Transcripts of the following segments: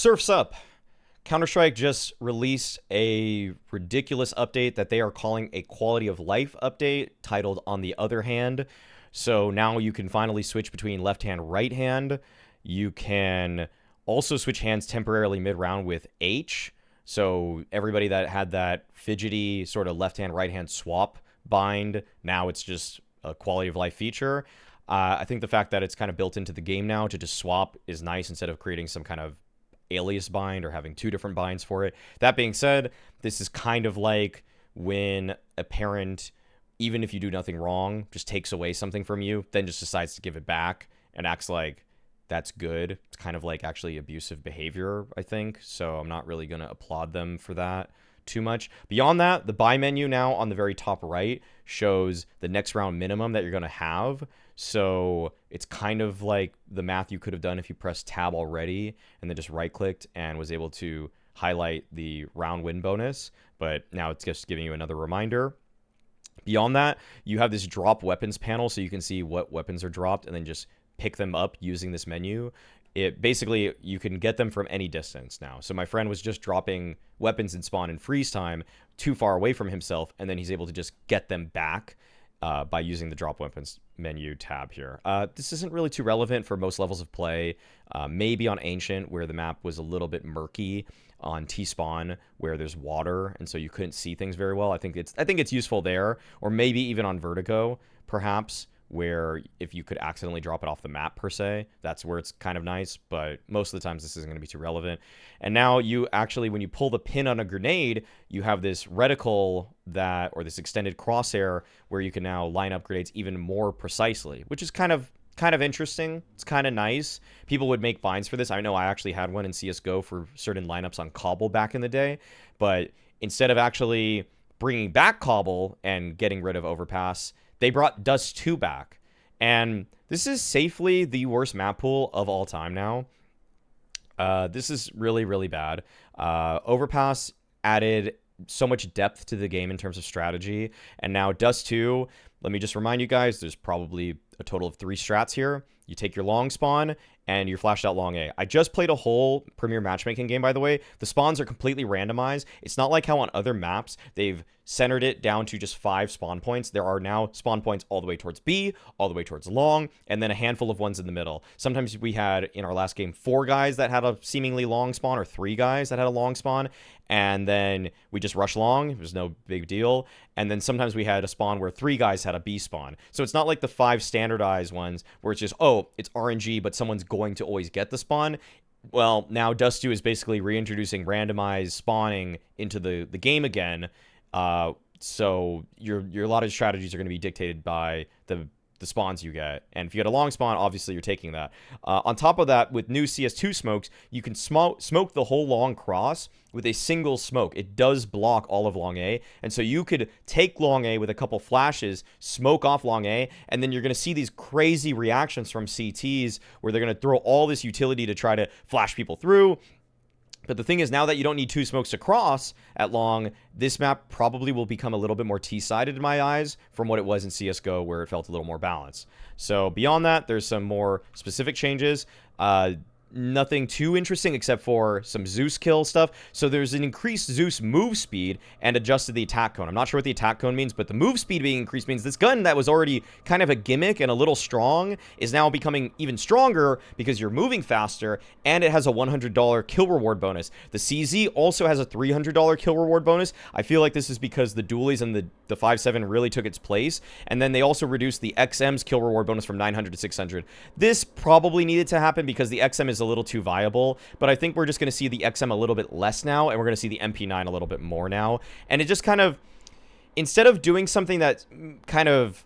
Surf's up. Counter-Strike just released a ridiculous update that they are calling a quality of life update, titled On the Other Hand. So now you can finally switch between left hand, right hand. You can also switch hands temporarily mid-round with H. So everybody that had that fidgety sort of left hand, right hand swap bind, now it's just a quality of life feature. I think the fact that it's kind of built into the game now to just swap is nice instead of creating some kind of alias bind or having two different binds for it. That being said, this is kind of like when a parent, even if you do nothing wrong, just takes away something from you, then just decides to give it back and acts like that's good. It's kind of like actually abusive behavior, I think. So I'm not really going to applaud them for that too much. Beyond that, the buy menu now on the very top right shows the next round minimum that you're going to have. So it's kind of like the math you could have done if you pressed tab already and then just right clicked and was able to highlight the round win bonus. But now it's just giving you another reminder. Beyond that, you have this drop weapons panel so you can see what weapons are dropped and then just pick them up using this menu. It basically, you can get them from any distance now. So my friend was just dropping weapons in spawn in freeze time too far away from himself, and then he's able to just get them back by using the drop weapons menu tab here. This isn't really too relevant for most levels of play. Maybe on Ancient, where the map was a little bit murky, on T-Spawn, where there's water, and so you couldn't see things very well. I think it's useful there, or maybe even on Vertigo, perhaps, where if you could accidentally drop it off the map per se, that's where it's kind of nice, but most of the times this isn't going to be too relevant. And now you actually, when you pull the pin on a grenade, you have this reticle that, or this extended crosshair, where you can now line up grenades even more precisely, which is kind of interesting. It's kind of nice. People would make binds for this. I know I actually had one in CSGO for certain lineups on Cobble back in the day, but instead of actually bringing back Cobble and getting rid of Overpass, they brought Dust2 back. And this is safely the worst map pool of all time now. This is really, really bad. Overpass added so much depth to the game in terms of strategy. And now Dust2, let me just remind you guys, there's probably a total of 3 strats here. You take your long spawn, and you're flashed out long A. I just played a whole Premier Matchmaking game, by the way. The spawns are completely randomized. It's not like how on other maps, they've centered it down to just 5 spawn points. There are now spawn points all the way towards B, all the way towards long, and then a handful of ones in the middle. Sometimes we had, in our last game, 4 guys that had a seemingly long spawn, or 3 guys that had a long spawn, and then we just rush long. It was no big deal. And then sometimes we had a spawn where 3 guys had a B spawn. So it's not like the 5 standardized ones where it's just, oh, it's RNG, but someone's going to always get the spawn. Well, now Dust2 is basically reintroducing randomized spawning into the game again. So your a lot of strategies are going to be dictated by the spawns you get. And if you get a long spawn, obviously you're taking that. On top of that, with new CS2 smokes, you can smoke the whole long cross with a single smoke. It does block all of long A. And so you could take long A with a couple flashes, smoke off long A, and then you're going to see these crazy reactions from CTs where they're going to throw all this utility to try to flash people through. But the thing is, now that you don't need 2 smokes to cross at long, this map probably will become a little bit more T-sided in my eyes from what it was in CSGO, where it felt a little more balanced. So beyond that, there's some more specific changes. Nothing too interesting except for some Zeus kill stuff. So there's an increased Zeus move speed and adjusted the attack cone. I'm not sure what the attack cone means, but the move speed being increased means this gun that was already kind of a gimmick and a little strong is now becoming even stronger because you're moving faster, and it has a $100 kill reward bonus. The CZ also has a $300 kill reward bonus. I feel like this is because the dualies and the 5.7 really took its place, and then they also reduced the XM's kill reward bonus from 900 to 600. This probably needed to happen because the XM is a little too viable, but I think we're just going to see the XM a little bit less now, and we're going to see the MP9 a little bit more now. And it just kind of, instead of doing something that kind of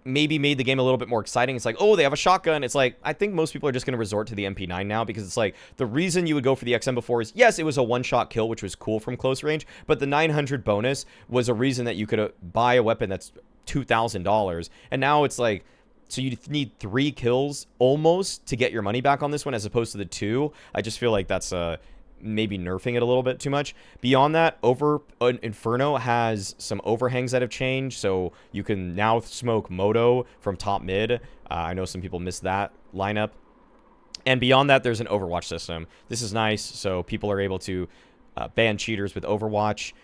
maybe made the game a little bit more exciting, it's like, oh, they have a shotgun. It's like, I think most people are just going to resort to the MP9 now, because it's like, the reason you would go for the XM before is, yes, it was a one-shot kill, which was cool from close range, but the 900 bonus was a reason that you could buy a weapon that's $2,000, and now it's like, so you need 3 kills almost to get your money back on this one, as opposed to the 2. I just feel like that's maybe nerfing it a little bit too much. Beyond that, Inferno has some overhangs that have changed, so you can now smoke Moto from top mid. I know some people missed that lineup. And beyond that, there's an Overwatch system. This is nice, so people are able to ban cheaters with Overwatch.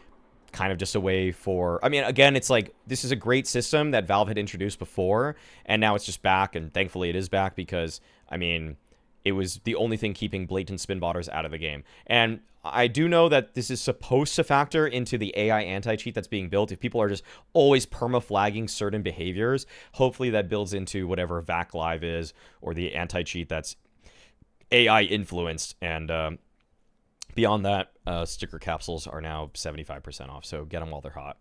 Kind of just a way for, I mean, again, it's like, this is a great system that Valve had introduced before, and now it's just back, and thankfully it is back because, I mean, it was the only thing keeping blatant spin botters out of the game. And I do know that this is supposed to factor into the AI anti-cheat that's being built. If people are just always perma-flagging certain behaviors, hopefully that builds into whatever VAC Live is, or the anti-cheat that's AI influenced. And beyond that, sticker capsules are now 75% off, so get them while they're hot.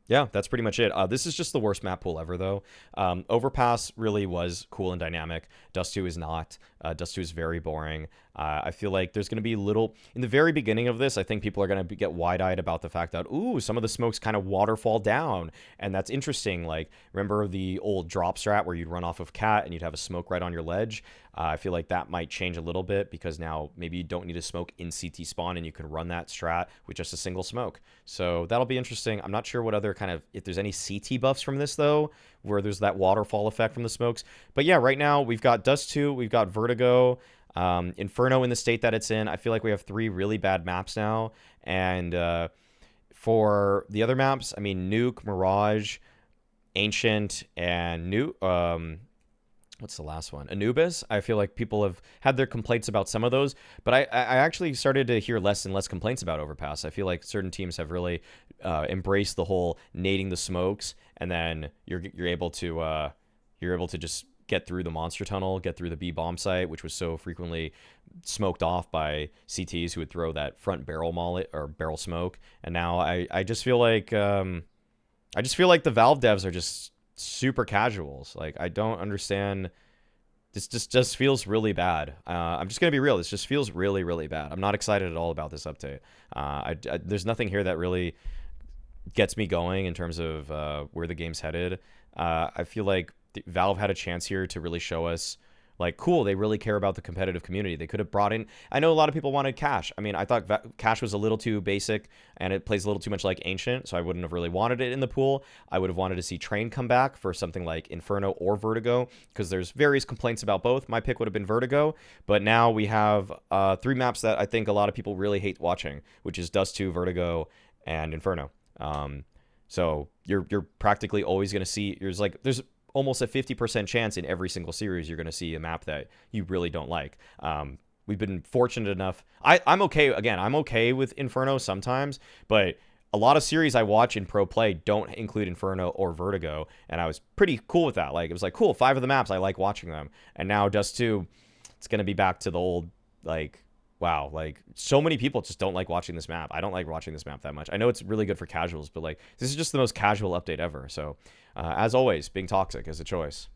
Yeah, that's pretty much it. This is just the worst map pool ever, though. Overpass really was cool and dynamic. Dust2 is not. Dust2 is very boring. I feel like there's going to be little... In the very beginning of this, I think people are going to get wide-eyed about the fact that, ooh, some of the smokes kind of waterfall down, and that's interesting. Like, remember the old drop strat where you'd run off of Cat and you'd have a smoke right on your ledge? I feel like that might change a little bit because now maybe you don't need to smoke in CT spawn and you can run that strat with just a single smoke. So that'll be interesting. I'm not sure what other kind of, if there's any CT buffs from this though, where there's that waterfall effect from the smokes. But yeah, right now we've got Dust2, we've got Vertigo, Inferno in the state that it's in. I feel like we have 3 really bad maps now. And for the other maps, I mean, Nuke, Mirage, Ancient, and what's the last one? Anubis. I feel like people have had their complaints about some of those, but I actually started to hear less and less complaints about Overpass. I feel like certain teams have really embraced the whole nading the smokes, and then you're able to just get through the monster tunnel, get through the B bomb site, which was so frequently smoked off by CTs who would throw that front barrel mullet or barrel smoke. And now I just feel like the Valve devs are just super casuals. Like, I don't understand. This just feels really bad. I'm just gonna be real. This just feels really, really bad. I'm not excited at all about this update. There's nothing here that really gets me going in terms of where the game's headed. I feel like Valve had a chance here to really show us, like, cool, they really care about the competitive community. They could have brought in... I know a lot of people wanted Cash. I mean, I thought Cash was a little too basic, and it plays a little too much like Ancient, so I wouldn't have really wanted it in the pool. I would have wanted to see Train come back for something like Inferno or Vertigo, because there's various complaints about both. My pick would have been Vertigo, but now we have 3 maps that I think a lot of people really hate watching, which is Dust2, Vertigo, and Inferno. So you're practically always going to see... There's almost a 50% chance in every single series you're going to see a map that you really don't like. We've been fortunate enough. I'm okay with Inferno sometimes, but a lot of series I watch in pro play don't include Inferno or Vertigo, and I was pretty cool with that. Like, it was like, cool, 5 of the maps, I like watching them. And now Dust2, it's going to be back to the old, like, wow, like, so many people just don't like watching this map. I don't like watching this map that much. I know it's really good for casuals, but, like, this is just the most casual update ever. So, as always, being toxic is a choice.